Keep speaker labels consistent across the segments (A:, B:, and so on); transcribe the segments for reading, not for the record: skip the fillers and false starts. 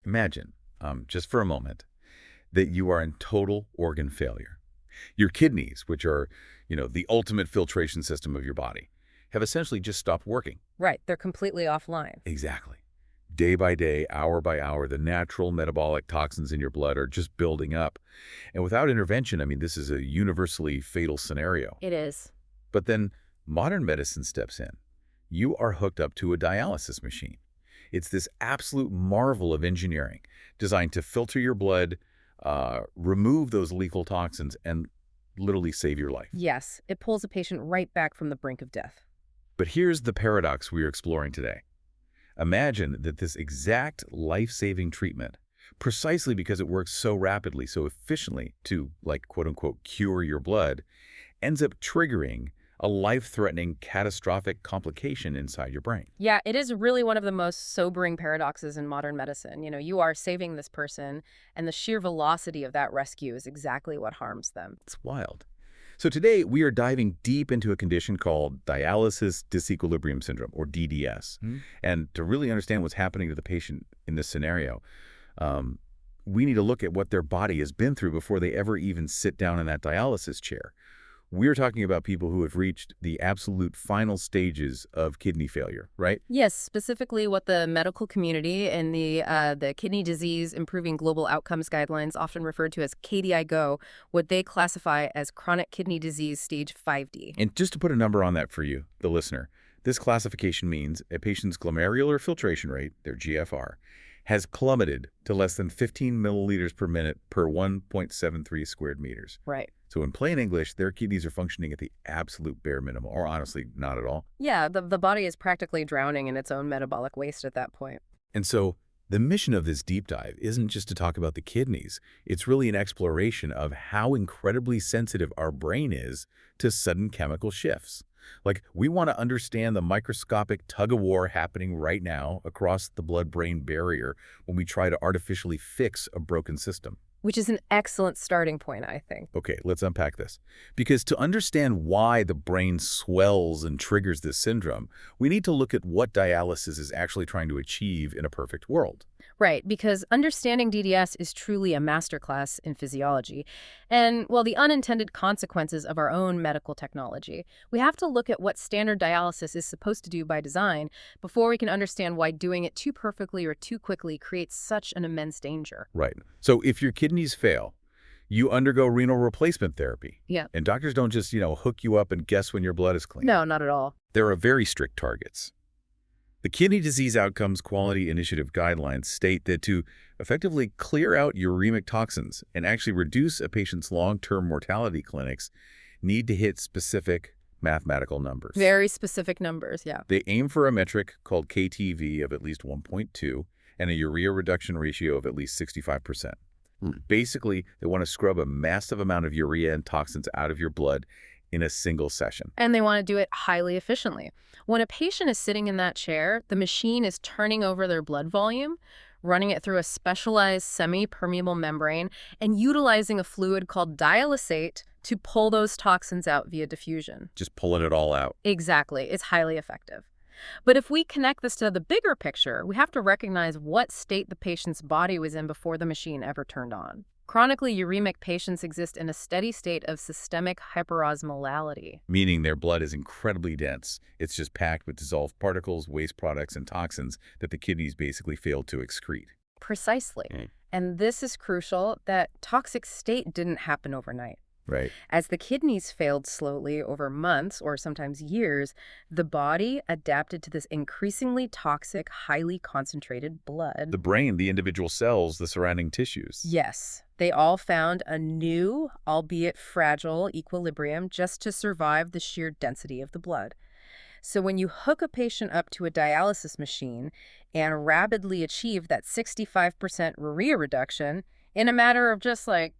A: Imagine, just for a moment, that you are in total organ failure. Your kidneys, which are, the ultimate filtration system of your body, have essentially just stopped working.
B: Right, they're completely offline.
A: Exactly. Day by day, hour by hour, the natural metabolic toxins in your blood are just building up. And without intervention, this is a universally fatal scenario.
B: It is.
A: But then modern medicine steps in. You are hooked up to a dialysis machine. It's this absolute marvel of engineering designed to filter your blood, remove those lethal toxins, and literally save your life.
B: Yes, it pulls a patient right back from the brink of death.
A: But here's the paradox we are exploring today. Imagine that this exact life-saving treatment, precisely because it works so rapidly, so efficiently to, like, quote-unquote, cure your blood, ends up triggering a life-threatening catastrophic complication inside your brain.
B: Yeah, it is really one of the most sobering paradoxes in modern medicine. You are saving this person, and the sheer velocity of that rescue is exactly what harms them.
A: It's wild. So today, we are diving deep into a condition called Dialysis Disequilibrium Syndrome, or DDS. And to really understand what's happening to the patient in this scenario, we need to look at what their body has been through before they ever even sit down in that dialysis chair. We're talking about people who have reached the absolute final stages of kidney failure, right?
B: Yes, specifically what the medical community and the Kidney Disease Improving Global Outcomes Guidelines, often referred to as KDIGO, what they classify as chronic kidney disease stage 5D.
A: And just to put a number on that for you, the listener, this classification means a patient's glomerular filtration rate, their GFR, has plummeted to less than 15 milliliters per minute per 1.73 squared meters.
B: Right.
A: So in plain English, their kidneys are functioning at the absolute bare minimum, or honestly, not at all.
B: Yeah, the body is practically drowning in its own metabolic waste at that point.
A: And so the mission of this deep dive isn't just to talk about the kidneys. It's really an exploration of how incredibly sensitive our brain is to sudden chemical shifts. Like, we want to understand the microscopic tug-of-war happening right now across the blood-brain barrier when we try to artificially fix a broken system.
B: Which is an excellent starting point, I think.
A: Okay, let's unpack this. Because to understand why the brain swells and triggers this syndrome, we need to look at what dialysis is actually trying to achieve in a perfect world.
B: Right, because understanding DDS is truly a masterclass in physiology and, well, the unintended consequences of our own medical technology. We have to look at what standard dialysis is supposed to do by design before we can understand why doing it too perfectly or too quickly creates such an immense danger.
A: Right. So if your kidneys fail, you undergo renal replacement therapy.
B: Yeah.
A: And doctors don't just, hook you up and guess when your blood is clean.
B: No, not at all.
A: There are very strict targets. The Kidney Disease Outcomes Quality Initiative guidelines state that to effectively clear out uremic toxins and actually reduce a patient's long-term mortality, clinics need to hit specific mathematical numbers.
B: Very specific numbers, yeah.
A: They aim for a metric called KTV of at least 1.2 and a urea reduction ratio of at least 65%. Basically, they want to scrub a massive amount of urea and toxins out of your blood in a single session.
B: And they want to do it highly efficiently. When a patient is sitting in that chair, the machine is turning over their blood volume, running it through a specialized semi-permeable membrane, and utilizing a fluid called dialysate to pull those toxins out via diffusion.
A: Just pulling it all out.
B: Exactly. It's highly effective. But if we connect this to the bigger picture, we have to recognize what state the patient's body was in before the machine ever turned on. Chronically uremic patients exist in a steady state of systemic hyperosmolality.
A: Meaning their blood is incredibly dense. It's just packed with dissolved particles, waste products, and toxins that the kidneys basically failed to excrete.
B: Precisely. And this is crucial. That toxic state didn't happen overnight.
A: Right.
B: As the kidneys failed slowly over months or sometimes years, the body adapted to this increasingly toxic, highly concentrated blood.
A: The brain, the individual cells, the surrounding tissues.
B: Yes. They all found a new, albeit fragile, equilibrium just to survive the sheer density of the blood. So when you hook a patient up to a dialysis machine and rapidly achieve that 65% urea reduction in a matter of just like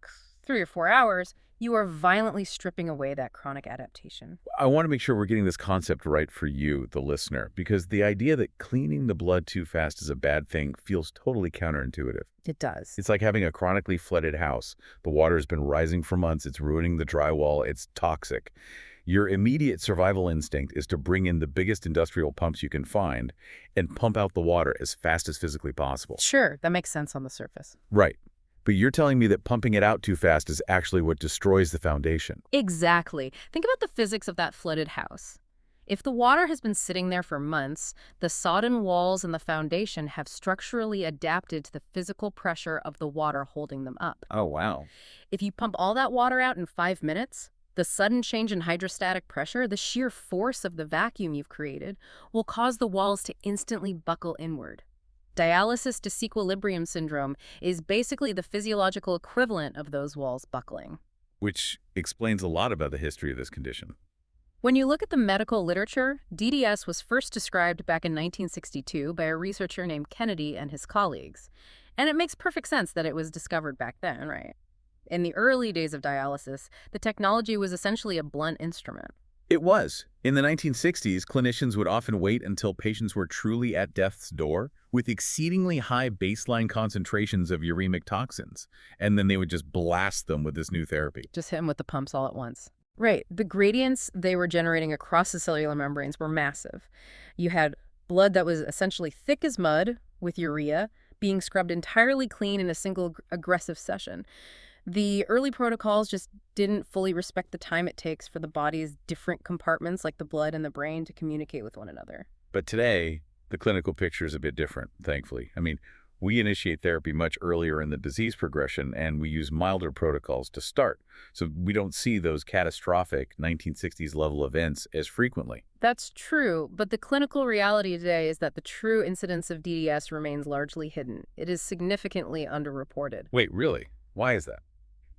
B: 3 or 4 hours, you are violently stripping away that chronic adaptation.
A: I want to make sure we're getting this concept right for you, the listener, because the idea that cleaning the blood too fast is a bad thing feels totally counterintuitive.
B: It does.
A: It's like having a chronically flooded house. The water has been rising for months. It's ruining the drywall. It's toxic. Your immediate survival instinct is to bring in the biggest industrial pumps you can find and pump out the water as fast as physically possible.
B: Sure, that makes sense on the surface.
A: Right. But you're telling me that pumping it out too fast is actually what destroys the foundation.
B: Exactly. Think about the physics of that flooded house. If the water has been sitting there for months, the sodden walls and the foundation have structurally adapted to the physical pressure of the water holding them up.
A: Oh, wow.
B: If you pump all that water out in 5 minutes, the sudden change in hydrostatic pressure, the sheer force of the vacuum you've created, will cause the walls to instantly buckle inward. Dialysis disequilibrium syndrome is basically the physiological equivalent of those walls buckling.
A: Which explains a lot about the history of this condition.
B: When you look at the medical literature, DDS was first described back in 1962 by a researcher named Kennedy and his colleagues. And it makes perfect sense that it was discovered back then, right? In the early days of dialysis, the technology was essentially a blunt instrument.
A: It was. In the 1960s, clinicians would often wait until patients were truly at death's door with exceedingly high baseline concentrations of uremic toxins, and then they would just blast them with this new therapy.
B: Just hit them with the pumps all at once. Right. The gradients they were generating across the cellular membranes were massive. You had blood that was essentially thick as mud with urea being scrubbed entirely clean in a single aggressive session. The early protocols just didn't fully respect the time it takes for the body's different compartments, like the blood and the brain, to communicate with one another.
A: But today, the clinical picture is a bit different, thankfully. I mean, we initiate therapy much earlier in the disease progression, and we use milder protocols to start. So we don't see those catastrophic 1960s level events as frequently.
B: That's true, but the clinical reality today is that the true incidence of DDS remains largely hidden. It is significantly underreported.
A: Wait, really? Why is that?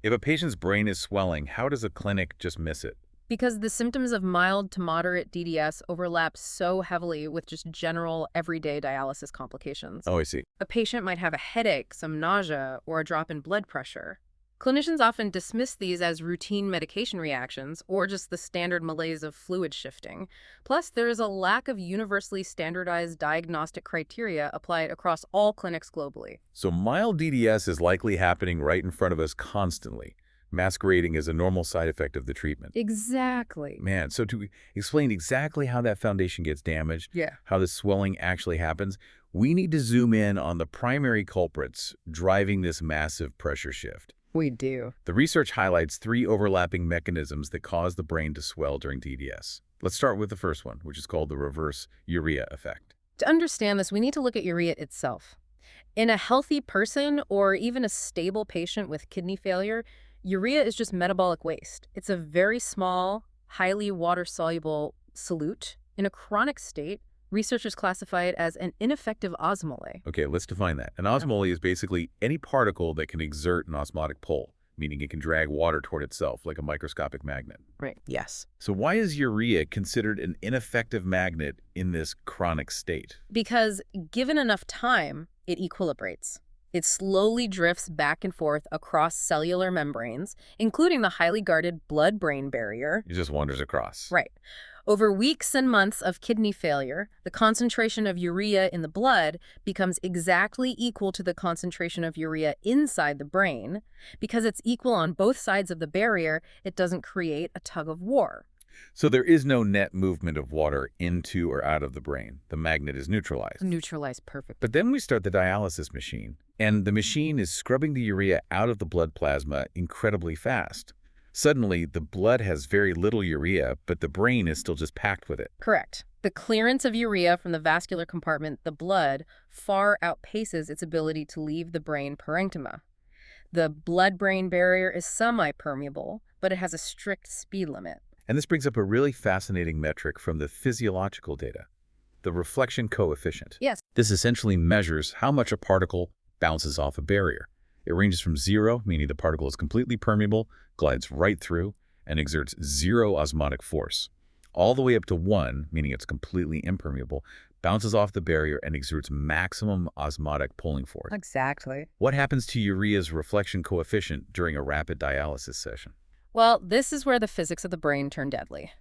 A: If a patient's brain is swelling, how does a clinic just miss it?
B: Because the symptoms of mild to moderate DDS overlap so heavily with just general, everyday dialysis complications.
A: Oh, I see.
B: A patient might have a headache, some nausea, or a drop in blood pressure. Clinicians often dismiss these as routine medication reactions or just the standard malaise of fluid shifting. Plus, there is a lack of universally standardized diagnostic criteria applied across all clinics globally.
A: So mild DDS is likely happening right in front of us constantly, masquerading as a normal side effect of the treatment.
B: Exactly.
A: Man, so to explain exactly how that foundation gets damaged, how the swelling actually happens, we need to zoom in on the primary culprits driving this massive pressure shift.
B: We do.
A: The research highlights 3 overlapping mechanisms that cause the brain to swell during DDS. Let's start with the first one, which is called the reverse urea effect.
B: To understand this, we need to look at urea itself. In a healthy person or even a stable patient with kidney failure, urea is just metabolic waste. It's a very small, highly water-soluble solute. In a chronic state, researchers classify it as an ineffective osmole.
A: Okay, let's define that. An osmole is basically any particle that can exert an osmotic pull, meaning it can drag water toward itself like a microscopic magnet.
B: Right. Yes.
A: So why is urea considered an ineffective magnet in this chronic state?
B: Because given enough time, it equilibrates. It slowly drifts back and forth across cellular membranes, including the highly guarded blood-brain barrier.
A: It just wanders across.
B: Right. Over weeks and months of kidney failure, the concentration of urea in the blood becomes exactly equal to the concentration of urea inside the brain. Because it's equal on both sides of the barrier, it doesn't create a tug of war.
A: So there is no net movement of water into or out of the brain. The magnet is neutralized.
B: Neutralized perfectly.
A: But then we start the dialysis machine, and the machine is scrubbing the urea out of the blood plasma incredibly fast. Suddenly, the blood has very little urea, but the brain is still just packed with it.
B: Correct. The clearance of urea from the vascular compartment, the blood, far outpaces its ability to leave the brain parenchyma. The blood-brain barrier is semi-permeable, but it has a strict speed limit.
A: And this brings up a really fascinating metric from the physiological data, the reflection coefficient.
B: Yes.
A: This essentially measures how much a particle bounces off a barrier. It ranges from 0, meaning the particle is completely permeable, glides right through, and exerts 0 osmotic force, all the way up to 1, meaning it's completely impermeable, bounces off the barrier and exerts maximum osmotic pulling force.
B: Exactly.
A: What happens to urea's reflection coefficient during a rapid dialysis session?
B: Well, this is where the physics of the brain turn deadly.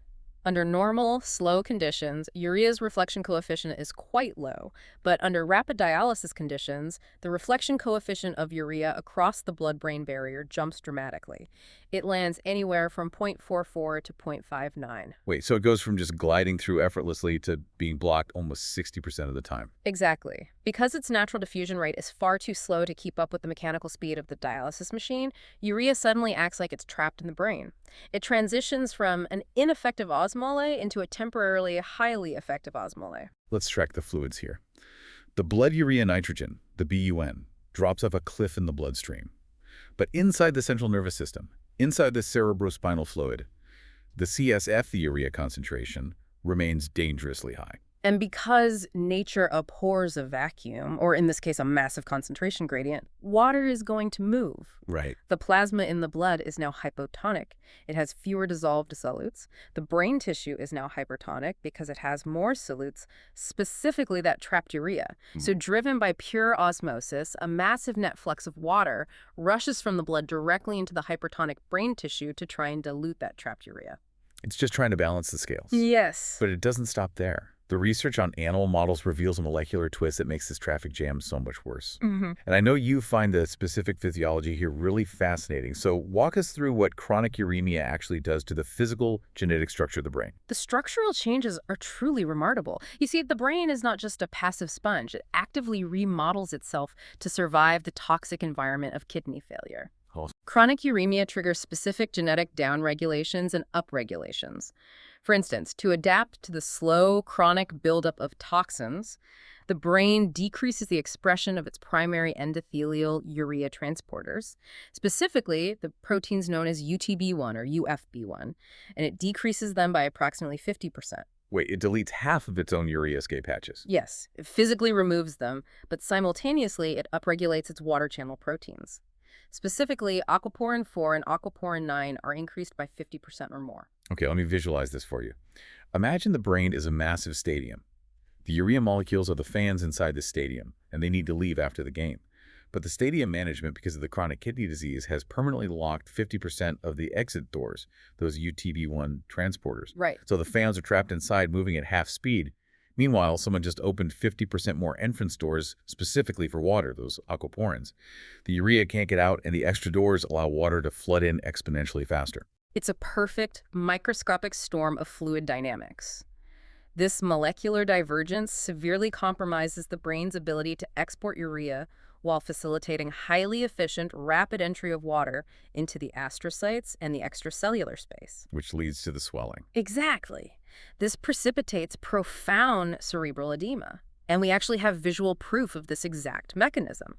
B: Under normal, slow conditions, urea's reflection coefficient is quite low, but under rapid dialysis conditions, the reflection coefficient of urea across the blood-brain barrier jumps dramatically. It lands anywhere from 0.44 to 0.59.
A: Wait, so it goes from just gliding through effortlessly to being blocked almost 60% of the time.
B: Exactly. Because its natural diffusion rate is far too slow to keep up with the mechanical speed of the dialysis machine, urea suddenly acts like it's trapped in the brain. It transitions from an ineffective osmole into a temporarily highly effective osmole.
A: Let's track the fluids here. The blood urea nitrogen, the BUN, drops off a cliff in the bloodstream. But inside the central nervous system, inside the cerebrospinal fluid, the CSF, the urea concentration, remains dangerously high.
B: And because nature abhors a vacuum, or in this case a massive concentration gradient, water is going to move.
A: Right.
B: The plasma in the blood is now hypotonic. It has fewer dissolved solutes. The brain tissue is now hypertonic because it has more solutes, specifically that trapped urea. So driven by pure osmosis, a massive net flux of water rushes from the blood directly into the hypertonic brain tissue to try and dilute that trapped urea.
A: It's just trying to balance the scales.
B: Yes.
A: But it doesn't stop there. The research on animal models reveals a molecular twist that makes this traffic jam so much worse. And I know you find the specific physiology here really fascinating. So walk us through what chronic uremia actually does to the physical genetic structure of the brain.
B: The structural changes are truly remarkable. You see, the brain is not just a passive sponge. It actively remodels itself to survive the toxic environment of kidney failure. Chronic uremia triggers specific genetic downregulations and upregulations. For instance, to adapt to the slow, chronic buildup of toxins, the brain decreases the expression of its primary endothelial urea transporters, specifically the proteins known as UTB1 or UFB1, and it decreases them by approximately 50%.
A: Wait, it deletes half of its own urea escape hatches.
B: Yes, it physically removes them, but simultaneously it upregulates its water channel proteins. Specifically, aquaporin 4 and aquaporin 9 are increased by 50% or more.
A: Okay, let me visualize this for you. Imagine the brain is a massive stadium. The urea molecules are the fans inside the stadium, and they need to leave after the game. But the stadium management, because of the chronic kidney disease, has permanently locked 50% of the exit doors, those UTB1 transporters.
B: Right.
A: So the fans are trapped inside, moving at half speed. Meanwhile, someone just opened 50% more entrance doors specifically for water, those aquaporins. The urea can't get out, and the extra doors allow water to flood in exponentially faster.
B: It's a perfect microscopic storm of fluid dynamics. This molecular divergence severely compromises the brain's ability to export urea while facilitating highly efficient, rapid entry of water into the astrocytes and the extracellular space.
A: Which leads to the swelling.
B: Exactly. This precipitates profound cerebral edema, and we actually have visual proof of this exact mechanism.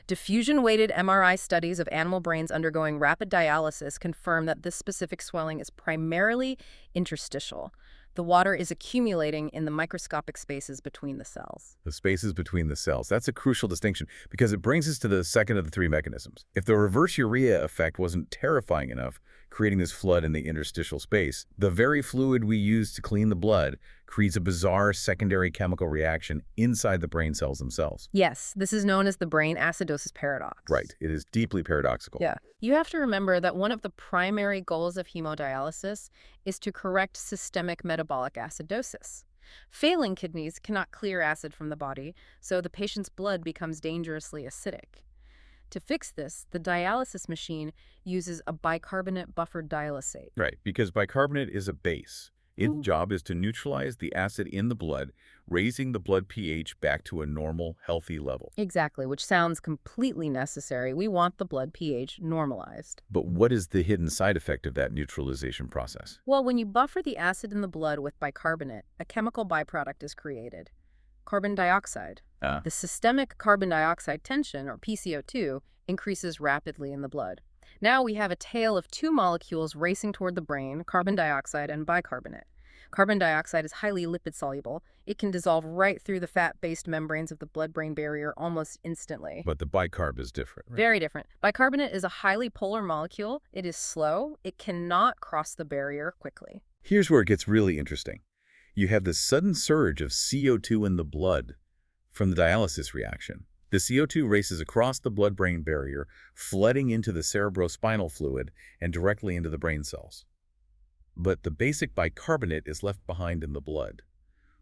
B: Diffusion-weighted MRI studies of animal brains undergoing rapid dialysis confirm that this specific swelling is primarily interstitial. The water is accumulating in the microscopic spaces between the cells.
A: The spaces between the cells. That's a crucial distinction because it brings us to the second of the three mechanisms. If the reverse urea effect wasn't terrifying enough, creating this flood in the interstitial space, the very fluid we use to clean the blood creates a bizarre secondary chemical reaction inside the brain cells themselves.
B: Yes, this is known as the brain acidosis paradox.
A: Right. It is deeply paradoxical.
B: Yeah. You have to remember that one of the primary goals of hemodialysis is to correct systemic metabolic acidosis. Failing kidneys cannot clear acid from the body, so the patient's blood becomes dangerously acidic. To fix this, the dialysis machine uses a bicarbonate buffered dialysate.
A: Right, because bicarbonate is a base. Its job is to neutralize the acid in the blood, raising the blood pH back to a normal, healthy level.
B: Exactly, which sounds completely necessary. We want the blood pH normalized.
A: But what is the hidden side effect of that neutralization process?
B: Well, when you buffer the acid in the blood with bicarbonate, a chemical byproduct is created. Carbon dioxide. The systemic carbon dioxide tension, or PCO2, increases rapidly in the blood. Now we have a tail of two molecules racing toward the brain, carbon dioxide and bicarbonate. Carbon dioxide is highly lipid-soluble. It can dissolve right through the fat-based membranes of the blood-brain barrier almost instantly.
A: But the bicarb is different, right?
B: Very different. Bicarbonate is a highly polar molecule. It is slow. It cannot cross the barrier quickly.
A: Here's where it gets really interesting. You have this sudden surge of CO2 in the blood from the dialysis reaction. The CO2 races across the blood-brain barrier, flooding into the cerebrospinal fluid and directly into the brain cells. But the basic bicarbonate is left behind in the blood.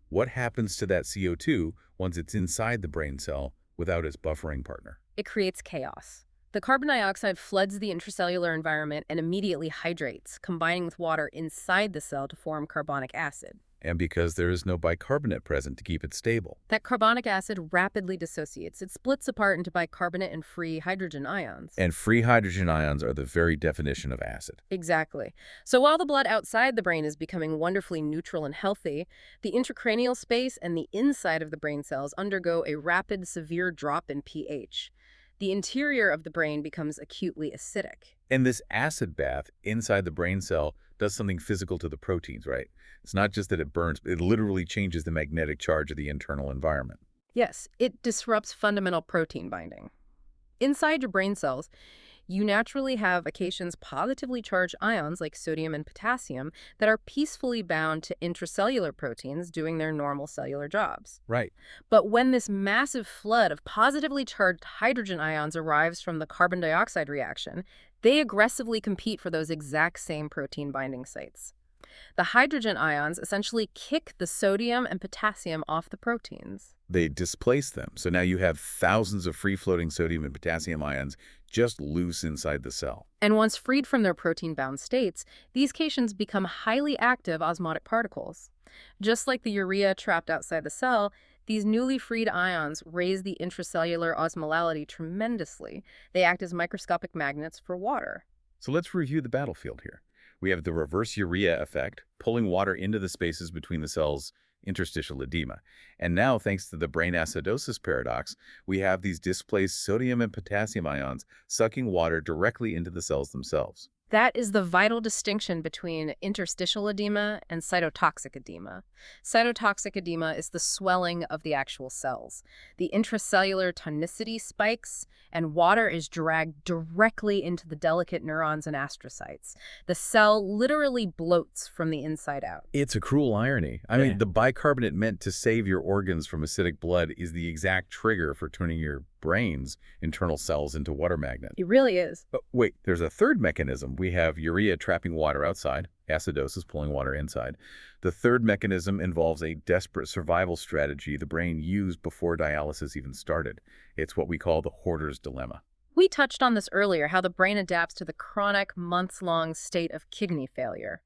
A: What happens to that CO2 once it's inside the brain cell without its buffering partner?
B: It creates chaos. The carbon dioxide floods the intracellular environment and immediately hydrates, combining with water inside the cell to form carbonic acid.
A: And because there is no bicarbonate present to keep it stable.
B: That carbonic acid rapidly dissociates. It splits apart into bicarbonate and free hydrogen ions.
A: And free hydrogen ions are the very definition of acid.
B: Exactly. So while the blood outside the brain is becoming wonderfully neutral and healthy, the intracranial space and the inside of the brain cells undergo a rapid, severe drop in pH. The interior of the brain becomes acutely acidic.
A: And this acid bath inside the brain cell does something physical to the proteins, right? It's not just that it burns, it literally changes the magnetic charge of the internal environment.
B: Yes, it disrupts fundamental protein binding. Inside your brain cells, you naturally have occasions positively charged ions like sodium and potassium that are peacefully bound to intracellular proteins doing their normal cellular jobs.
A: Right.
B: But when this massive flood of positively charged hydrogen ions arrives from the carbon dioxide reaction, they aggressively compete for those exact same protein binding sites. The hydrogen ions essentially kick the sodium and potassium off the proteins.
A: They displace them. So now you have thousands of free-floating sodium and potassium ions just loose inside the cell.
B: And once freed from their protein-bound states, these cations become highly active osmotic particles. Just like the urea trapped outside the cell, these newly freed ions raise the intracellular osmolality tremendously. They act as microscopic magnets for water.
A: So let's review the battlefield here. We have the reverse urea effect, pulling water into the spaces between the cells' interstitial edema. And now, thanks to the brain acidosis paradox, we have these displaced sodium and potassium ions sucking water directly into the cells themselves.
B: That is the vital distinction between interstitial edema and cytotoxic edema. Cytotoxic edema is the swelling of the actual cells. The intracellular tonicity spikes, and water is dragged directly into the delicate neurons and astrocytes. The cell literally bloats from the inside out.
A: It's a cruel irony. I mean, the bicarbonate meant to save your organs from acidic blood is the exact trigger for turning your brain's internal cells into water magnets.
B: It really is.
A: But wait, there's a third mechanism. We have urea trapping water outside, acidosis pulling water inside. The third mechanism involves a desperate survival strategy the brain used before dialysis even started. It's what we call the hoarder's dilemma.
B: We touched on this earlier, how the brain adapts to the chronic, months-long state of kidney failure.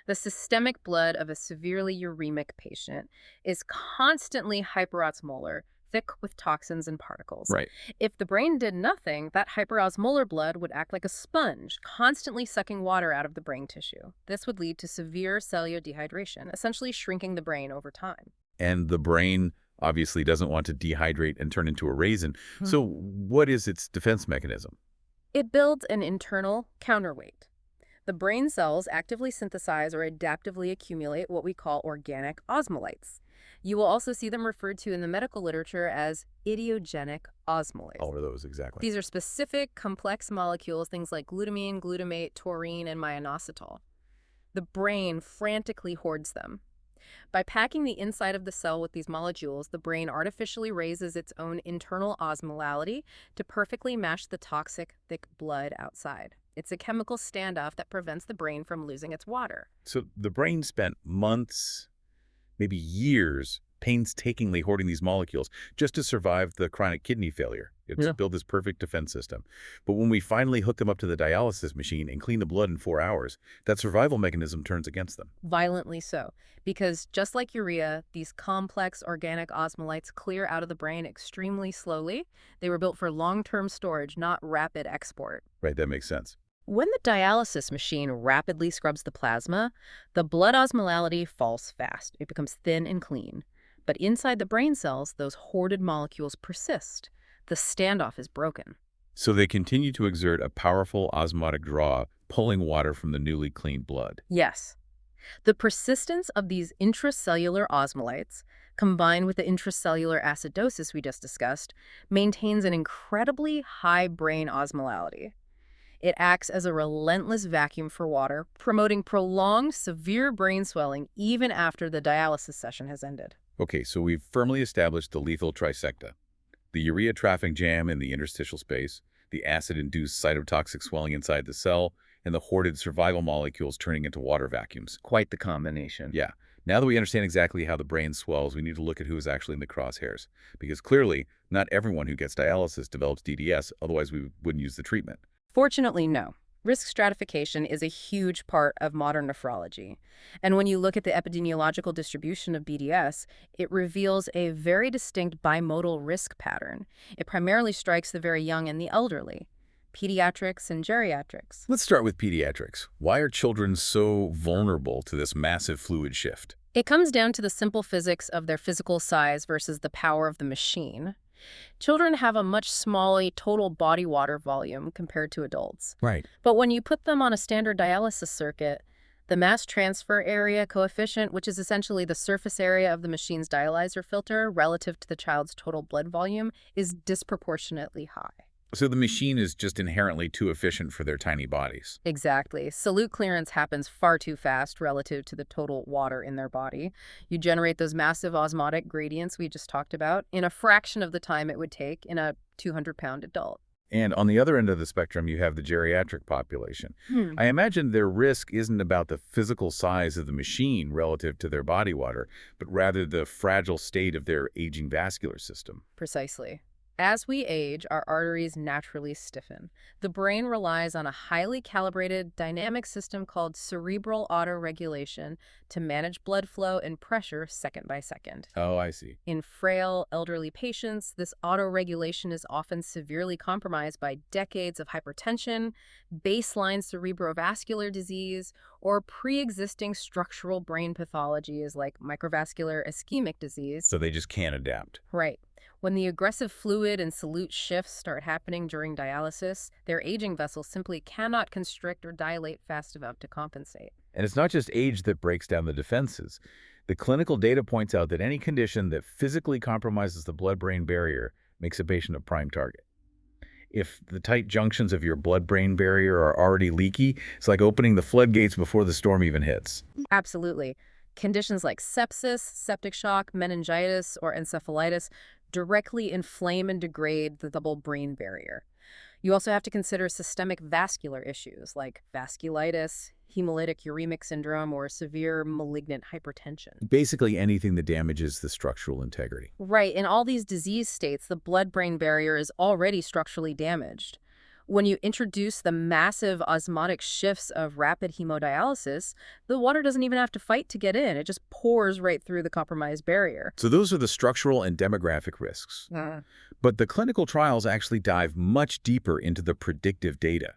B: The systemic blood of a severely uremic patient is constantly hyperosmolar, thick with toxins and particles.
A: Right.
B: If the brain did nothing, that hyperosmolar blood would act like a sponge, constantly sucking water out of the brain tissue. This would lead to severe cellular dehydration, essentially shrinking the brain over time.
A: And the brain obviously doesn't want to dehydrate and turn into a raisin. So what is its defense mechanism?
B: It builds an internal counterweight. The brain cells actively synthesize or adaptively accumulate what we call organic osmolytes. You will also see them referred to in the medical literature as idiogenic osmolytes.
A: All of those, exactly.
B: These are specific, complex molecules, things like glutamine, glutamate, taurine, and myoinositol. The brain frantically hoards them. By packing the inside of the cell with these molecules, the brain artificially raises its own internal osmolality to perfectly match the toxic, thick blood outside. It's a chemical standoff that prevents the brain from losing its water.
A: So the brain spent months, maybe years, painstakingly hoarding these molecules just to survive the chronic kidney failure. It's built this perfect defense system. But when we finally hook them up to the dialysis machine and clean the blood in 4 hours, that survival mechanism turns against them.
B: Violently so, because just like urea, these complex organic osmolytes clear out of the brain extremely slowly. They were built for long-term storage, not rapid export.
A: Right, that makes sense.
B: When the dialysis machine rapidly scrubs the plasma, the blood osmolality falls fast. It becomes thin and clean. But inside the brain cells, those hoarded molecules persist. The standoff is broken.
A: So they continue to exert a powerful osmotic draw, pulling water from the newly cleaned blood.
B: Yes. The persistence of these intracellular osmolytes, combined with the intracellular acidosis we just discussed, maintains an incredibly high brain osmolality. It acts as a relentless vacuum for water, promoting prolonged, severe brain swelling even after the dialysis session has ended.
A: Okay, so we've firmly established the lethal trifecta. The urea traffic jam in the interstitial space, the acid-induced cytotoxic swelling inside the cell, and the hoarded survival molecules turning into water vacuums.
B: Quite the combination.
A: Yeah. Now that we understand exactly how the brain swells, we need to look at who is actually in the crosshairs. Because clearly, not everyone who gets dialysis develops DDS, otherwise we wouldn't use the treatment.
B: Fortunately, no. Risk stratification is a huge part of modern nephrology. And when you look at the epidemiological distribution of BDS, it reveals a very distinct bimodal risk pattern. It primarily strikes the very young and the elderly, pediatrics and geriatrics.
A: Let's start with pediatrics. Why are children so vulnerable to this massive fluid shift?
B: It comes down to the simple physics of their physical size versus the power of the machine. Children have a much smaller total body water volume compared to adults.
A: Right.
B: But when you put them on a standard dialysis circuit, the mass transfer area coefficient, which is essentially the surface area of the machine's dialyzer filter relative to the child's total blood volume, is disproportionately high.
A: So the machine is just inherently too efficient for their tiny bodies.
B: Exactly. Solute clearance happens far too fast relative to the total water in their body. You generate those massive osmotic gradients we just talked about in a fraction of the time it would take in a 200-pound adult.
A: And on the other end of the spectrum, you have the geriatric population. I imagine their risk isn't about the physical size of the machine relative to their body water, but rather the fragile state of their aging vascular system.
B: Precisely. As we age, our arteries naturally stiffen. The brain relies on a highly calibrated dynamic system called cerebral autoregulation to manage blood flow and pressure second by second.
A: Oh, I see.
B: In frail, elderly patients, this autoregulation is often severely compromised by decades of hypertension, baseline cerebrovascular disease, or pre-existing structural brain pathologies like microvascular ischemic disease.
A: So they just can't adapt.
B: Right. When the aggressive fluid and solute shifts start happening during dialysis, their aging vessels simply cannot constrict or dilate fast enough to compensate.
A: And it's not just age that breaks down the defenses. The clinical data points out that any condition that physically compromises the blood-brain barrier makes a patient a prime target. If the tight junctions of your blood-brain barrier are already leaky, it's like opening the floodgates before the storm even hits.
B: Absolutely. Conditions like sepsis, septic shock, meningitis, or encephalitis directly inflame and degrade the double brain barrier. You also have to consider systemic vascular issues like vasculitis, hemolytic uremic syndrome, or severe malignant hypertension.
A: Basically anything that damages the structural integrity.
B: Right. In all these disease states, the blood-brain barrier is already structurally damaged. When you introduce the massive osmotic shifts of rapid hemodialysis, the water doesn't even have to fight to get in. It just pours right through the compromised barrier.
A: So those are the structural and demographic risks. But the clinical trials actually dive much deeper into the predictive data.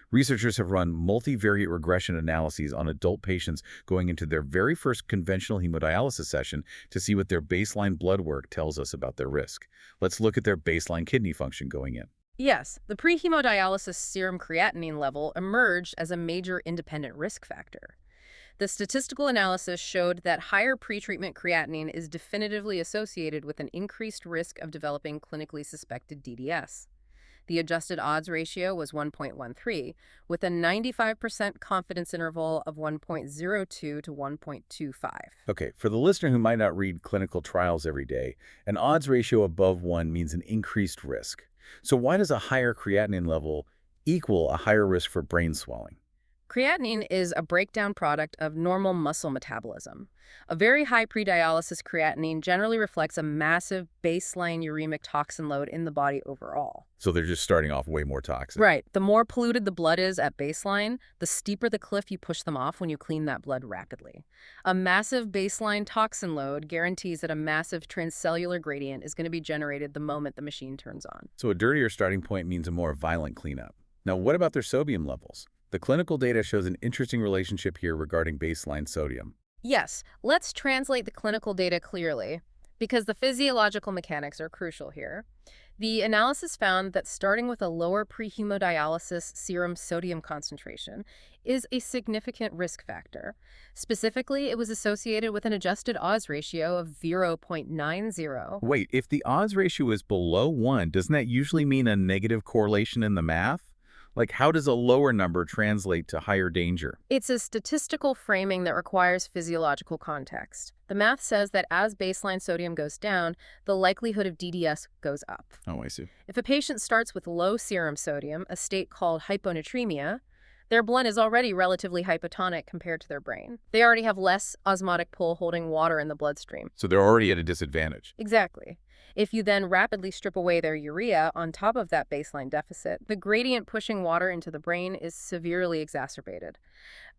A: Researchers have run multivariate regression analyses on adult patients going into their very first conventional hemodialysis session to see what their baseline blood work tells us about their risk. Let's look at their baseline kidney function going in.
B: Yes, the pre-hemodialysis serum creatinine level emerged as a major independent risk factor. The statistical analysis showed that higher pretreatment creatinine is definitively associated with an increased risk of developing clinically suspected DDS. The adjusted odds ratio was 1.13, with a 95% confidence interval of 1.02 to 1.25.
A: Okay, for the listener who might not read clinical trials every day, an odds ratio above 1 means an increased risk. So why does a higher creatinine level equal a higher risk for brain swelling?
B: Creatinine is a breakdown product of normal muscle metabolism. A very high pre-dialysis creatinine generally reflects a massive baseline uremic toxin load in the body overall.
A: So they're just starting off way more toxic.
B: Right. The more polluted the blood is at baseline, the steeper the cliff you push them off when you clean that blood rapidly. A massive baseline toxin load guarantees that a massive transcellular gradient is going to be generated the moment the machine turns on.
A: So a dirtier starting point means a more violent cleanup. Now, what about their sodium levels? The clinical data shows an interesting relationship here regarding baseline sodium.
B: Yes, let's translate the clinical data clearly, because the physiological mechanics are crucial here. The analysis found that starting with a lower pre-hemodialysis serum sodium concentration is a significant risk factor. Specifically, it was associated with an adjusted odds ratio of 0.90.
A: Wait, if the odds ratio is below 1, doesn't that usually mean a negative correlation in the math? Like, how does a lower number translate to higher danger?
B: It's a statistical framing that requires physiological context. The math says that as baseline sodium goes down, the likelihood of DDS goes up.
A: Oh, I see.
B: If a patient starts with low serum sodium, a state called hyponatremia, Their blood is already relatively hypotonic compared to their brain. They already have less osmotic pull holding water in the bloodstream.
A: So they're already at a disadvantage.
B: Exactly. If you then rapidly strip away their urea on top of that baseline deficit, the gradient pushing water into the brain is severely exacerbated.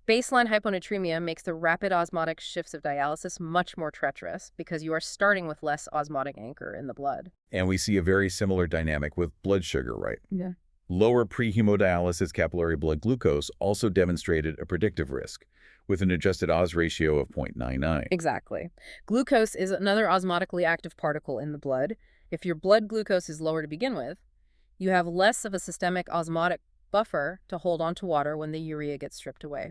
B: Baseline hyponatremia makes the rapid osmotic shifts of dialysis much more treacherous because you are starting with less osmotic anchor in the blood.
A: And we see a very similar dynamic with blood sugar, right?
B: Yeah.
A: Lower pre-hemodialysis capillary blood glucose also demonstrated a predictive risk, with an adjusted Oz ratio of 0.99.
B: Exactly. Glucose is another osmotically active particle in the blood. If your blood glucose is lower to begin with, you have less of a systemic osmotic buffer to hold onto water when the urea gets stripped away.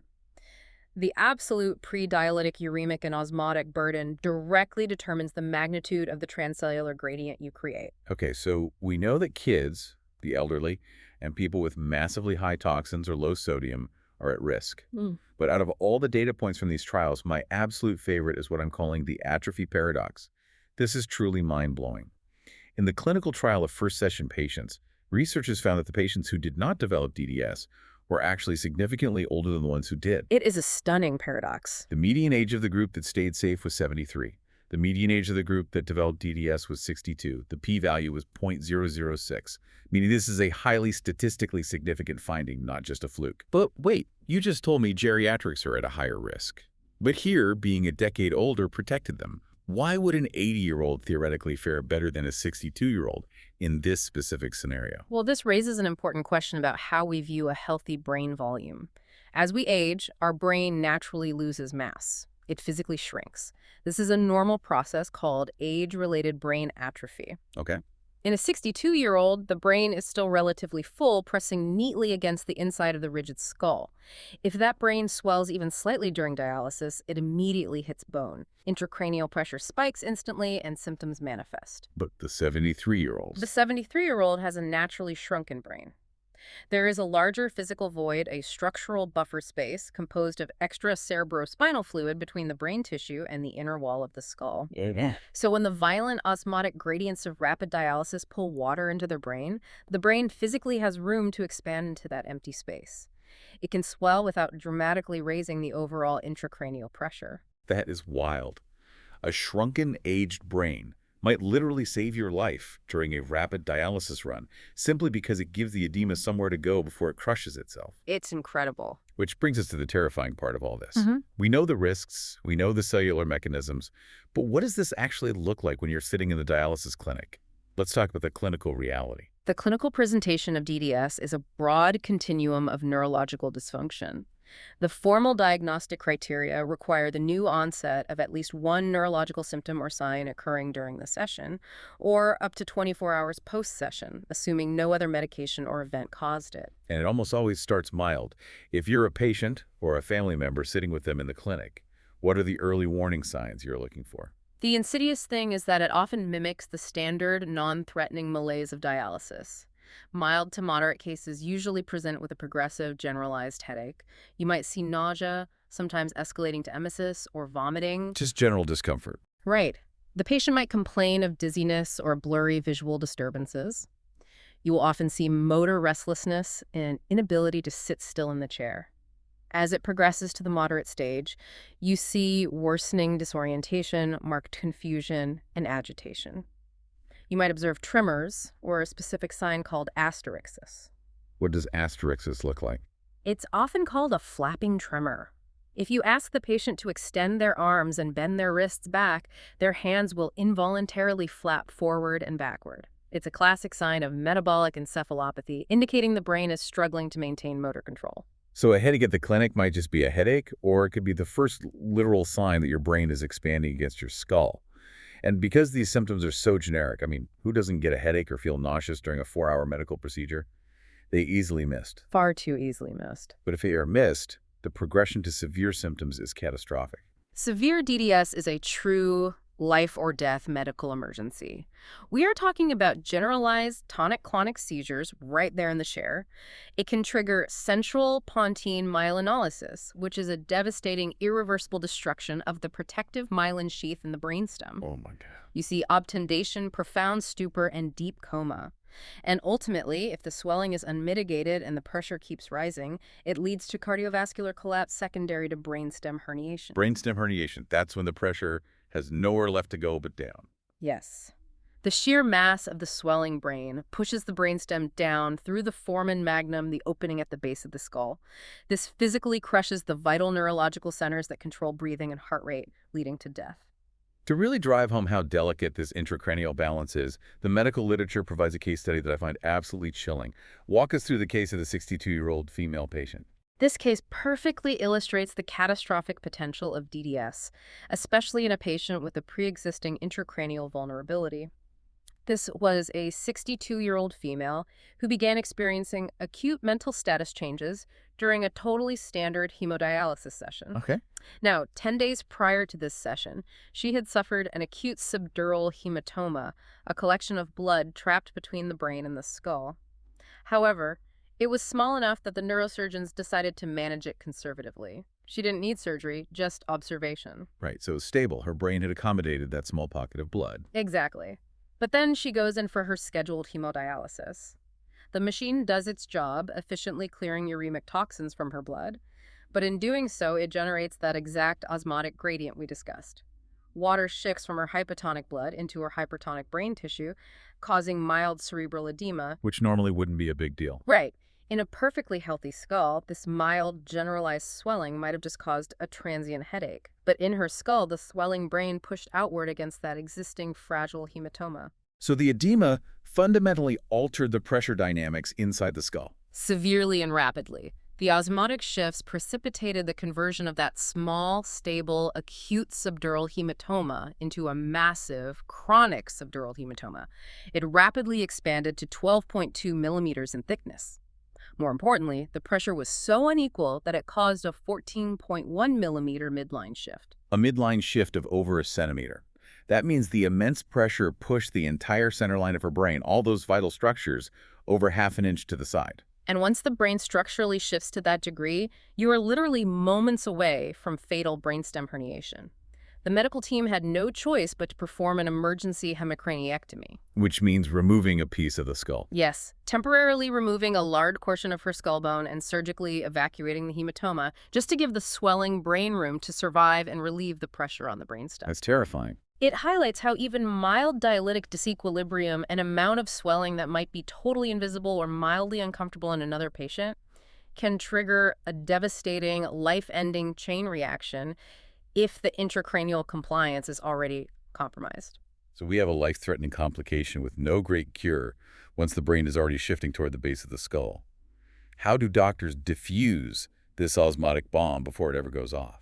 B: The absolute pre-dialytic uremic and osmotic burden directly determines the magnitude of the transcellular gradient you create.
A: Okay, so we know that kids, the elderly, and people with massively high toxins or low sodium are at risk. But out of all the data points from these trials, my absolute favorite is what I'm calling the atrophy paradox. This is truly mind-blowing. In the clinical trial of first-session patients, researchers found that the patients who did not develop DDS were actually significantly older than the ones who did.
B: It is a stunning paradox.
A: The median age of the group that stayed safe was 73. The median age of the group that developed DDS was 62. The p-value was 0.006, meaning this is a highly statistically significant finding, not just a fluke. But wait, you just told me geriatrics are at a higher risk. But here, being a decade older protected them. Why would an 80-year-old theoretically fare better than a 62-year-old in this specific scenario?
B: Well, this raises an important question about how we view a healthy brain volume. As we age, our brain naturally loses mass. It physically shrinks. This is a normal process called age-related brain atrophy.
A: Okay.
B: In a 62-year-old, the brain is still relatively full, pressing neatly against the inside of the rigid skull. If that brain swells even slightly during dialysis, it immediately hits bone. Intracranial pressure spikes instantly, and symptoms manifest.
A: But the 73-year-olds?
B: The 73-year-old has a naturally shrunken brain. There is a larger physical void, a structural buffer space composed of extra cerebrospinal fluid between the brain tissue and the inner wall of the skull.
A: Yeah.
B: So when the violent osmotic gradients of rapid dialysis pull water into the brain physically has room to expand into that empty space. It can swell without dramatically raising the overall intracranial pressure.
A: That is wild. A shrunken, aged brain might literally save your life during a rapid dialysis run, simply because it gives the edema somewhere to go before it crushes itself.
B: It's incredible.
A: Which brings us to the terrifying part of all this.
B: Mm-hmm.
A: We know the risks, we know the cellular mechanisms, but what does this actually look like when you're sitting in the dialysis clinic? Let's talk about the clinical reality.
B: The clinical presentation of DDS is a broad continuum of neurological dysfunction. The formal diagnostic criteria require the new onset of at least one neurological symptom or sign occurring during the session, or up to 24 hours post-session, assuming no other medication or event caused it.
A: And it almost always starts mild. If you're a patient or a family member sitting with them in the clinic, what are the early warning signs you're looking for?
B: The insidious thing is that it often mimics the standard, non-threatening malaise of dialysis. Mild to moderate cases usually present with a progressive, generalized headache. You might see nausea, sometimes escalating to emesis or vomiting.
A: Just general discomfort.
B: Right. The patient might complain of dizziness or blurry visual disturbances. You will often see motor restlessness and inability to sit still in the chair. As it progresses to the moderate stage, you see worsening disorientation, marked confusion, and agitation. You might observe tremors or a specific sign called asterixis.
A: What does asterixis look like?
B: It's often called a flapping tremor. If you ask the patient to extend their arms and bend their wrists back, their hands will involuntarily flap forward and backward. It's a classic sign of metabolic encephalopathy, indicating the brain is struggling to maintain motor control.
A: So a headache at the clinic might just be a headache, or it could be the first literal sign that your brain is expanding against your skull. And because these symptoms are so generic, I mean, who doesn't get a headache or feel nauseous during a 4-hour medical procedure? They easily missed.
B: Far too easily missed.
A: But if they are missed, the progression to severe symptoms is catastrophic.
B: Severe DDS is a true life or death medical emergency. We are talking about generalized tonic-clonic seizures right there in the chair. It can trigger central pontine myelinolysis, which is a devastating, irreversible destruction of the protective myelin sheath in the brainstem.
A: Oh my God.
B: You see obtundation, profound stupor, and deep coma. And ultimately, if the swelling is unmitigated and the pressure keeps rising, it leads to cardiovascular collapse secondary to brainstem herniation.
A: Brainstem herniation. That's when the pressure has nowhere left to go but down.
B: Yes. The sheer mass of the swelling brain pushes the brainstem down through the foramen magnum, the opening at the base of the skull. This physically crushes the vital neurological centers that control breathing and heart rate, leading to death.
A: To really drive home how delicate this intracranial balance is, the medical literature provides a case study that I find absolutely chilling. Walk us through the case of the 62-year-old female patient.
B: This case perfectly illustrates the catastrophic potential of DDS, especially in a patient with a pre-existing intracranial vulnerability. This was a 62-year-old female who began experiencing acute mental status changes during a totally standard hemodialysis session.
A: Okay.
B: Now, 10 days prior to this session, she had suffered an acute subdural hematoma, a collection of blood trapped between the brain and the skull. However, it was small enough that the neurosurgeons decided to manage it conservatively. She didn't need surgery, just observation.
A: Right, so it was stable. Her brain had accommodated that small pocket of blood.
B: Exactly. But then she goes in for her scheduled hemodialysis. The machine does its job, efficiently clearing uremic toxins from her blood, but in doing so, it generates that exact osmotic gradient we discussed. Water shifts from her hypotonic blood into her hypertonic brain tissue, causing mild cerebral edema.
A: Which normally wouldn't be a big deal.
B: Right. In a perfectly healthy skull, this mild, generalized swelling might have just caused a transient headache. But in her skull, the swelling brain pushed outward against that existing fragile hematoma.
A: So the edema fundamentally altered the pressure dynamics inside the skull.
B: Severely and rapidly. The osmotic shifts precipitated the conversion of that small, stable, acute subdural hematoma into a massive, chronic subdural hematoma. It rapidly expanded to 12.2 millimeters in thickness. More importantly, the pressure was so unequal that it caused a 14.1 millimeter midline shift.
A: A midline shift of over a centimeter. That means the immense pressure pushed the entire center line of her brain, all those vital structures, over half an inch to the side.
B: And once the brain structurally shifts to that degree, you are literally moments away from fatal brainstem herniation. The medical team had no choice but to perform an emergency hemicraniectomy.
A: Which means removing a piece of the skull.
B: Yes, temporarily removing a large portion of her skull bone and surgically evacuating the hematoma, just to give the swelling brain room to survive and relieve the pressure on the brainstem.
A: That's terrifying.
B: It highlights how even mild dialytic disequilibrium, an amount of swelling that might be totally invisible or mildly uncomfortable in another patient, can trigger a devastating, life-ending chain reaction if the intracranial compliance is already compromised.
A: So we have a life-threatening complication with no great cure once the brain is already shifting toward the base of the skull. How do doctors diffuse this osmotic bomb before it ever goes off?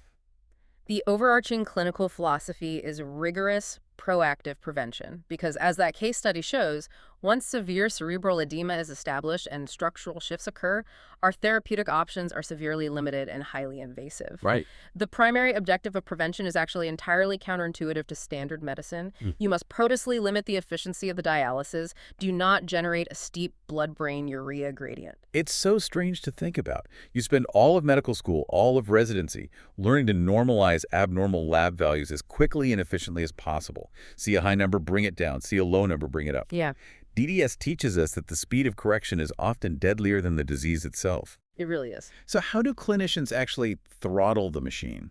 B: The overarching clinical philosophy is rigorous, proactive prevention, because as that case study shows, once severe cerebral edema is established and structural shifts occur, our therapeutic options are severely limited and highly invasive.
A: Right.
B: The primary objective of prevention is actually entirely counterintuitive to standard medicine. You must purposely limit the efficiency of the dialysis. Do not generate a steep blood-brain urea gradient.
A: It's so strange to think about. You spend all of medical school, all of residency, learning to normalize abnormal lab values as quickly and efficiently as possible. See a high number, bring it down. See a low number, bring it up.
B: Yeah.
A: DDS teaches us that the speed of correction is often deadlier than the disease itself.
B: It really is.
A: So how do clinicians actually throttle the machine?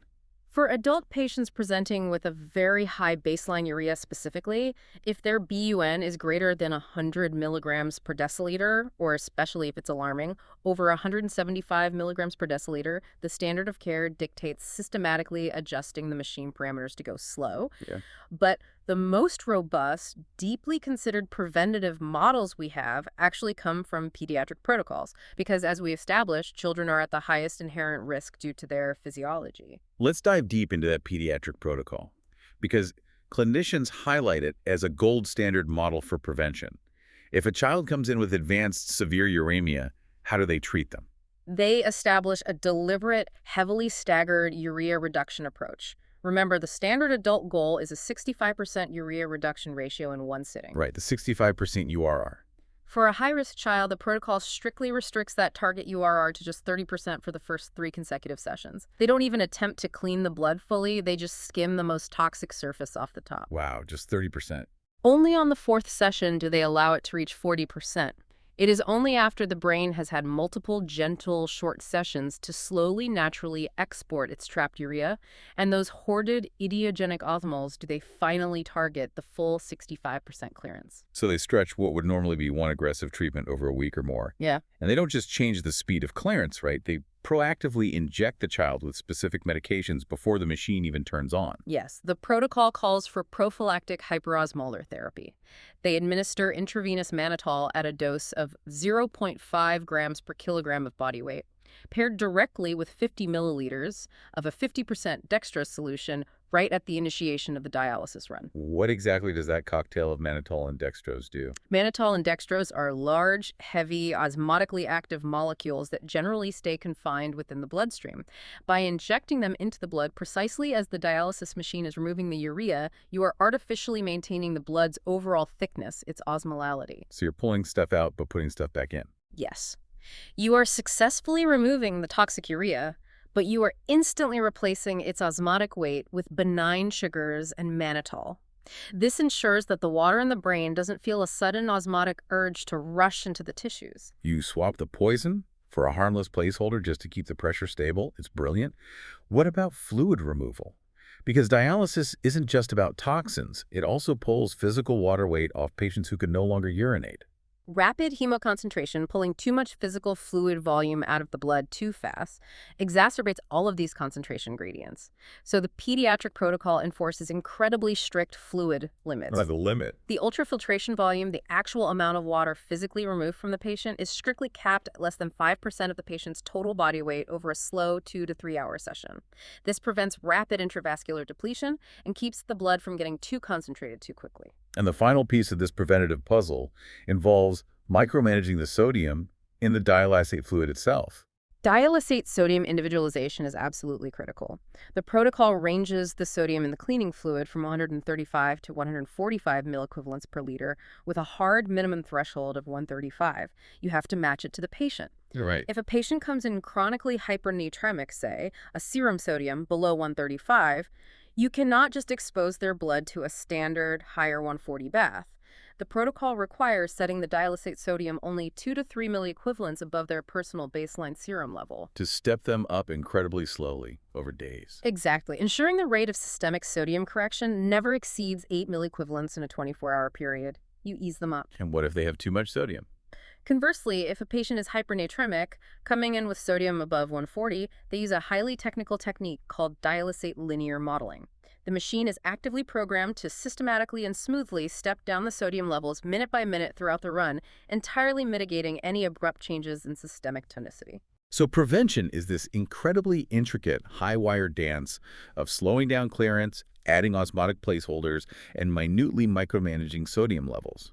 B: For adult patients presenting with a very high baseline urea specifically, if their BUN is greater than 100 milligrams per deciliter, or especially if it's alarming, over 175 milligrams per deciliter, the standard of care dictates systematically adjusting the machine parameters to go slow.
A: Yeah.
B: But the most robust, deeply considered preventative models we have actually come from pediatric protocols, because as we established, children are at the highest inherent risk due to their physiology.
A: Let's dive deep into that pediatric protocol, because clinicians highlight it as a gold standard model for prevention. If a child comes in with advanced severe uremia, how do they treat them?
B: They establish a deliberate, heavily staggered urea reduction approach. Remember, the standard adult goal is a 65% urea reduction ratio in one sitting.
A: Right, the 65% URR.
B: For a high-risk child, the protocol strictly restricts that target URR to just 30% for the first 3 consecutive sessions. They don't even attempt to clean the blood fully, they just skim the most toxic surface off the top.
A: Wow, just 30%.
B: Only on the fourth session do they allow it to reach 40%. It is only after the brain has had multiple gentle, short sessions to slowly, naturally export its trapped urea, and those hoarded idiogenic osmoles do they finally target the full 65% clearance.
A: So they stretch what would normally be one aggressive treatment over a week or more.
B: Yeah.
A: And they don't just change the speed of clearance, right? They proactively inject the child with specific medications before the machine even turns on.
B: Yes, the protocol calls for prophylactic hyperosmolar therapy. They administer intravenous mannitol at a dose of 0.5 grams per kilogram of body weight, paired directly with 50 milliliters of a 50% dextrose solution right at the initiation of the dialysis run.
A: What exactly does that cocktail of mannitol and dextrose do?
B: Mannitol and dextrose are large, heavy, osmotically active molecules that generally stay confined within the bloodstream. By injecting them into the blood precisely as the dialysis machine is removing the urea, you are artificially maintaining the blood's overall thickness, its osmolality.
A: So you're pulling stuff out but putting stuff back in.
B: Yes. You are successfully removing the toxic urea, but you are instantly replacing its osmotic weight with benign sugars and mannitol. This ensures that the water in the brain doesn't feel a sudden osmotic urge to rush into the tissues.
A: You swap the poison for a harmless placeholder just to keep the pressure stable. It's brilliant. What about fluid removal? Because dialysis isn't just about toxins. It also pulls physical water weight off patients who can no longer urinate.
B: Rapid hemoconcentration, pulling too much physical fluid volume out of the blood too fast, exacerbates all of these concentration gradients. So the pediatric protocol enforces incredibly strict fluid limits.
A: Like a limit.
B: The ultrafiltration volume, the actual amount of water physically removed from the patient, is strictly capped at less than 5% of the patient's total body weight over a slow 2 to 3 hour session. This prevents rapid intravascular depletion and keeps the blood from getting too concentrated too quickly.
A: And the final piece of this preventative puzzle involves micromanaging the sodium in the dialysate fluid itself.
B: Dialysate sodium individualization is absolutely critical. The protocol ranges the sodium in the cleaning fluid from 135 to 145 milliequivalents per liter with a hard minimum threshold of 135. You have to match it to the patient.
A: You're right.
B: If a patient comes in chronically hypernatremic, say, a serum sodium below 135, you cannot just expose their blood to a standard higher 140 bath. The protocol requires setting the dialysate sodium only 2 to 3 milliequivalents above their personal baseline serum level.
A: To step them up incredibly slowly over days.
B: Exactly. Ensuring the rate of systemic sodium correction never exceeds 8 milliequivalents in a 24-hour period. You ease them up.
A: And what if they have too much sodium?
B: Conversely, if a patient is hypernatremic, coming in with sodium above 140, they use a highly technical technique called dialysate linear modeling. The machine is actively programmed to systematically and smoothly step down the sodium levels minute by minute throughout the run, entirely mitigating any abrupt changes in systemic tonicity.
A: So prevention is this incredibly intricate high-wire dance of slowing down clearance, adding osmotic placeholders, and minutely micromanaging sodium levels.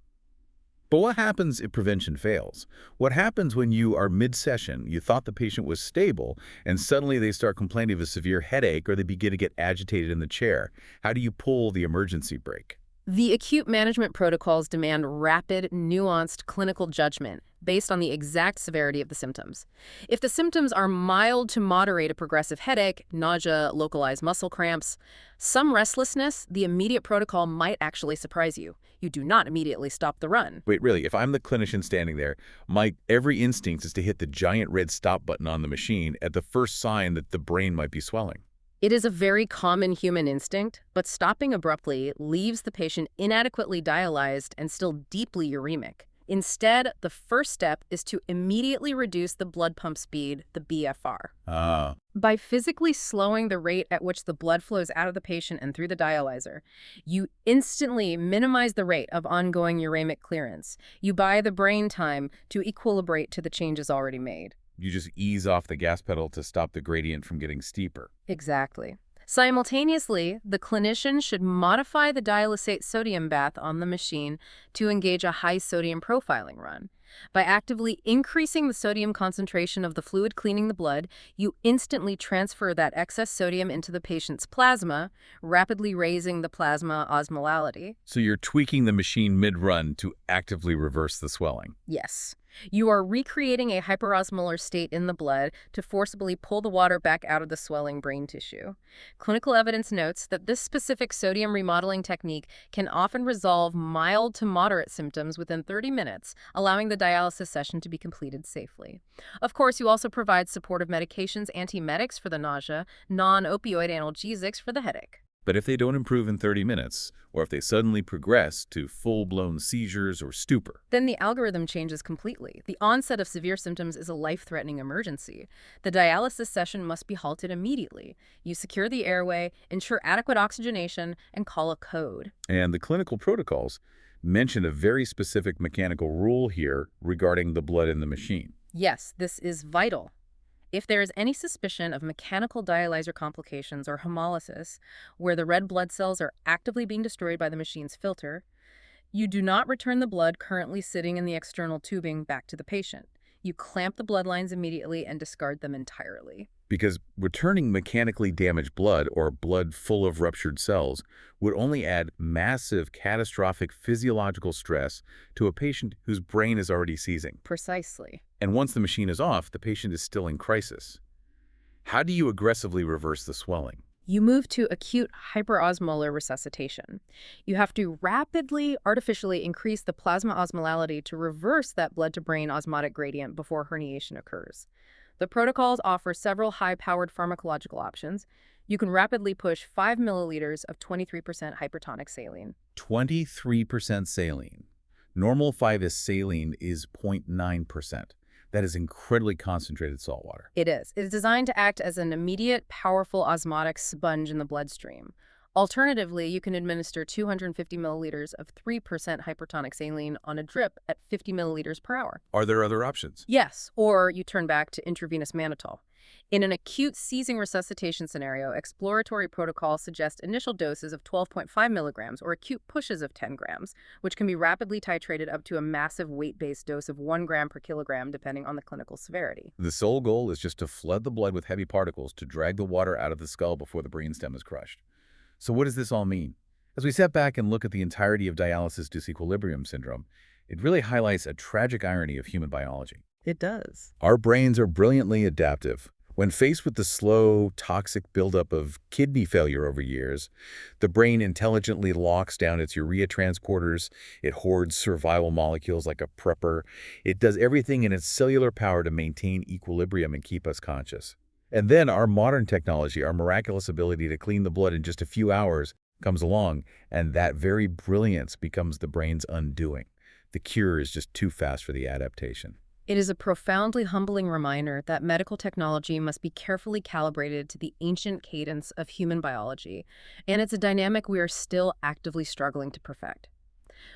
A: But what happens if prevention fails? What happens when you are mid-session, you thought the patient was stable, and suddenly they start complaining of a severe headache or they begin to get agitated in the chair? How do you pull the emergency brake?
B: The acute management protocols demand rapid, nuanced clinical judgment based on the exact severity of the symptoms. If the symptoms are mild to moderate a progressive headache, nausea, localized muscle cramps, some restlessness, the immediate protocol might actually surprise you. You do not immediately stop the run.
A: Wait, really, if I'm the clinician standing there, my every instinct is to hit the giant red stop button on the machine at the first sign that the brain might be swelling.
B: It is a very common human instinct, but stopping abruptly leaves the patient inadequately dialyzed and still deeply uremic. Instead, the first step is to immediately reduce the blood pump speed, the BFR. By physically slowing the rate at which the blood flows out of the patient and through the dialyzer, you instantly minimize the rate of ongoing uremic clearance. You buy the brain time to equilibrate to the changes already made.
A: You just ease off the gas pedal to stop the gradient from getting steeper.
B: Exactly. Simultaneously, the clinician should modify the dialysate sodium bath on the machine to engage a high sodium profiling run. By actively increasing the sodium concentration of the fluid cleaning the blood, you instantly transfer that excess sodium into the patient's plasma, rapidly raising the plasma osmolality.
A: So you're tweaking the machine mid-run to actively reverse the swelling.
B: Yes. You are recreating a hyperosmolar state in the blood to forcibly pull the water back out of the swelling brain tissue. Clinical evidence notes that this specific sodium remodeling technique can often resolve mild to moderate symptoms within 30 minutes, allowing the dialysis session to be completed safely. Of course, you also provide supportive medications, antiemetics for the nausea, non-opioid analgesics for the headache.
A: But if they don't improve in 30 minutes, or if they suddenly progress to full-blown seizures or stupor,
B: Then the algorithm changes completely. The onset of severe symptoms is a life-threatening emergency. The dialysis session must be halted immediately. You secure the airway, ensure adequate oxygenation, and call a code.
A: and the clinical protocols mention a very specific mechanical rule here regarding the blood in the machine.
B: Yes, this is vital. If there is any suspicion of mechanical dialyzer complications or hemolysis, where the red blood cells are actively being destroyed by the machine's filter, you do not return the blood currently sitting in the external tubing back to the patient. You clamp the bloodlines immediately and discard them entirely.
A: Because returning mechanically damaged blood or blood full of ruptured cells would only add massive catastrophic physiological stress to a patient whose brain is already seizing.
B: Precisely.
A: And once the machine is off, the patient is still in crisis. How do you aggressively reverse the swelling?
B: You move to acute hyperosmolar resuscitation. You have to rapidly, artificially increase the plasma osmolality to reverse that blood-to-brain osmotic gradient before herniation occurs. The protocols offer several high-powered pharmacological options. You can rapidly push 5 milliliters of 23% hypertonic saline.
A: 23% saline. Normal 5S saline is 0.9%. That is incredibly concentrated salt water.
B: It is. It is designed to act as an immediate, powerful osmotic sponge in the bloodstream. Alternatively, you can administer 250 milliliters of 3% hypertonic saline on a drip at 50 milliliters per hour.
A: Are there other options?
B: Yes, or you turn back to intravenous mannitol. In an acute seizing resuscitation scenario, exploratory protocols suggest initial doses of 12.5 milligrams or acute pushes of 10 grams, which can be rapidly titrated up to a massive weight-based dose of 1 gram per kilogram depending on the clinical severity.
A: The sole goal is just to flood the blood with heavy particles to drag the water out of the skull before the brainstem is crushed. So what does this all mean? As we step back and look at the entirety of dialysis disequilibrium syndrome, it really highlights a tragic irony of human biology.
B: It does.
A: Our brains are brilliantly adaptive. When faced with the slow, toxic buildup of kidney failure over years, the brain intelligently locks down its urea transporters, it hoards survival molecules like a prepper, it does everything in its cellular power to maintain equilibrium and keep us conscious. And then our modern technology, our miraculous ability to clean the blood in just a few hours, comes along, and that very brilliance becomes the brain's undoing. The cure is just too fast for the adaptation.
B: It is a profoundly humbling reminder that medical technology must be carefully calibrated to the ancient cadence of human biology, and it's a dynamic we are still actively struggling to perfect.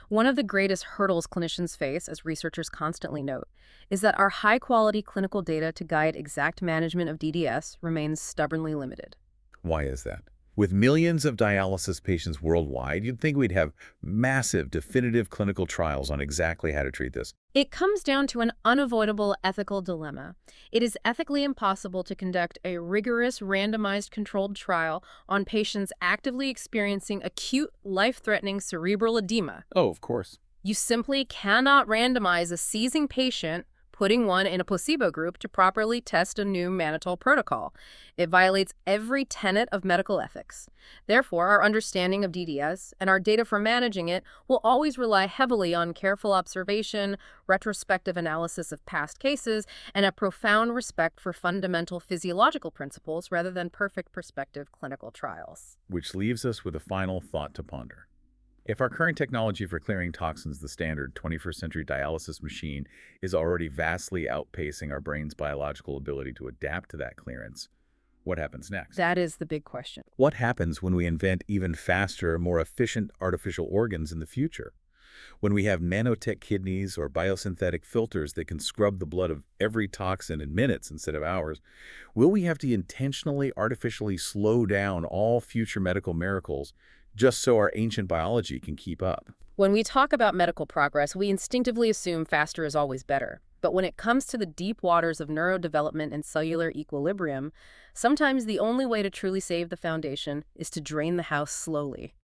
B: One of the greatest hurdles clinicians face, as researchers constantly note, is that our high-quality clinical data to guide exact management of DDS remains stubbornly limited.
A: Why is that? With millions of dialysis patients worldwide, you'd think we'd have massive, definitive clinical trials on exactly how to treat this.
B: It comes down to an unavoidable ethical dilemma. It is ethically impossible to conduct a rigorous, randomized controlled trial on patients actively experiencing acute, life-threatening cerebral edema.
A: Oh, of course.
B: You simply cannot randomize a seizing patient, putting one in a placebo group to properly test a new mannitol protocol. It violates every tenet of medical ethics. Therefore, our understanding of DDS and our data for managing it will always rely heavily on careful observation, retrospective analysis of past cases, and a profound respect for fundamental physiological principles rather than perfect prospective clinical trials.
A: Which leaves us with a final thought to ponder. If our current technology for clearing toxins, the standard 21st century dialysis machine, is already vastly outpacing our brain's biological ability to adapt to that clearance, what happens next?
B: That is the big question.
A: What happens when we invent even faster, more efficient artificial organs in the future? When we have nanotech kidneys or biosynthetic filters that can scrub the blood of every toxin in minutes instead of hours, will we have to intentionally, artificially slow down all future medical miracles just so our ancient biology can keep up?
B: When we talk about medical progress, we instinctively assume faster is always better. But when it comes to the deep waters of neurodevelopment and cellular equilibrium, sometimes the only way to truly save the foundation is to drain the house slowly.